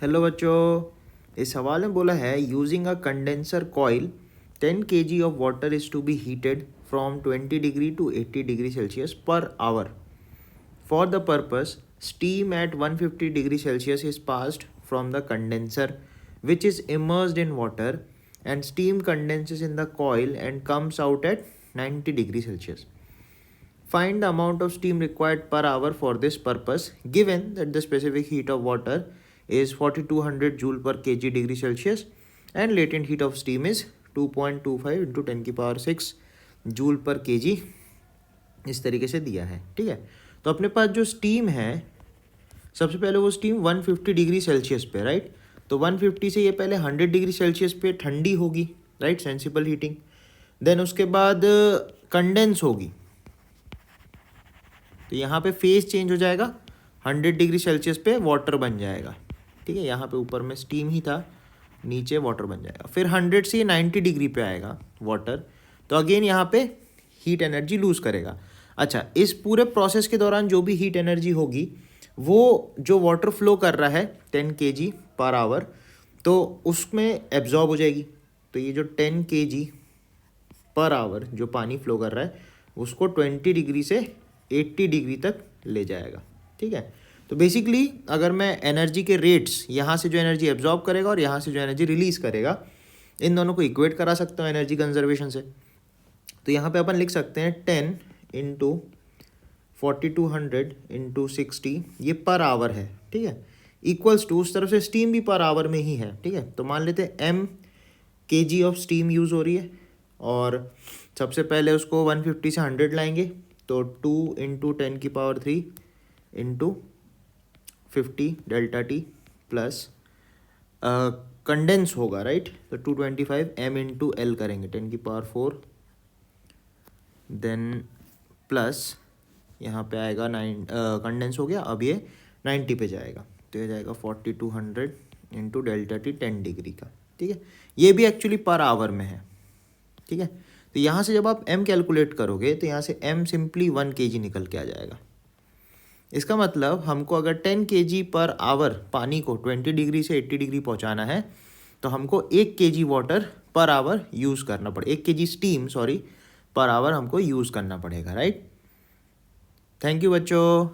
Hello बच्चों, इस सवाल में बोला है using a condenser coil 10 kg of water is to be heated from 20 degree to 80 degree Celsius per hour. For the purpose steam at 150 degree Celsius is passed from the condenser which is immersed in water and steam condenses in the coil and comes out at 90 degree Celsius. Find the amount of steam required per hour for this purpose given that the specific heat of water is 4200 joule per kg degree Celsius and latent heat of steam is 2.25 into 10 की power 6 joule पर kg. इस तरीके से दिया है. ठीक है, तो अपने पास जो स्टीम है, सबसे पहले वो स्टीम 150 डिग्री सेल्सियस पे, राइट. तो 150 से ये पहले 100 डिग्री सेल्सियस पे ठंडी होगी, राइट, सेंसिबल हीटिंग. देन उसके बाद कंडेंस होगी, तो यहाँ पे फेज चेंज हो जाएगा, 100 डिग्री सेल्सियस पे वाटर बन जाएगा. ठीक है, यहाँ पे ऊपर में स्टीम ही था, नीचे वाटर बन जाएगा. फिर 100 से 90 डिग्री पे आएगा वाटर, तो अगेन यहाँ पे हीट एनर्जी लूज़ करेगा. अच्छा, इस पूरे प्रोसेस के दौरान जो भी हीट एनर्जी होगी वो जो वाटर फ्लो कर रहा है 10 kg पर आवर, तो उसमें एब्जॉर्ब हो जाएगी. तो ये जो 10 kg पर आवर जो पानी फ्लो कर रहा है उसको 20 डिग्री से 80 डिग्री तक ले जाएगा. ठीक है, तो बेसिकली अगर मैं एनर्जी के रेट्स, यहाँ से जो एनर्जी एब्जॉर्ब करेगा और यहाँ से जो एनर्जी रिलीज़ करेगा, इन दोनों को इक्वेट करा सकता हूँ एनर्जी कंजर्वेशन से. तो यहाँ पे अपन लिख सकते हैं 10 इंटू 4200 इंटू 60, ये पर आवर है. ठीक है, इक्वल्स टू, उस तरफ से स्टीम भी पर आवर में ही है. ठीक है, तो मान लेते हैं m kg of steam use हो रही है और सबसे पहले उसको 150 से 100 लाएंगे, तो 2 इंटू 10 की power 3 into 50 delta T plus condense होगा, राइट. तो 225 m इंटू एल करेंगे 10 की पावर 4, देन प्लस यहाँ पे आएगा 9, कंडेंस हो गया. अब ये 90 पे जाएगा, तो ये जाएगा 4200 इंटू डेल्टा टी 10 डिग्री का. ठीक है, ये भी एक्चुअली पर आवर में है. ठीक है, तो यहाँ से जब आप m कैलकुलेट करोगे तो यहाँ से m सिंपली 1 kg निकल के आ जाएगा. इसका मतलब हमको अगर 10 kg पर आवर पानी को 20 डिग्री से 80 डिग्री पहुँचाना है तो हमको 1 kg water per hour use करना पड़ेगा, 1 kg स्टीम पर आवर हमको यूज़ करना पड़ेगा, राइट. थैंक यू बच्चों.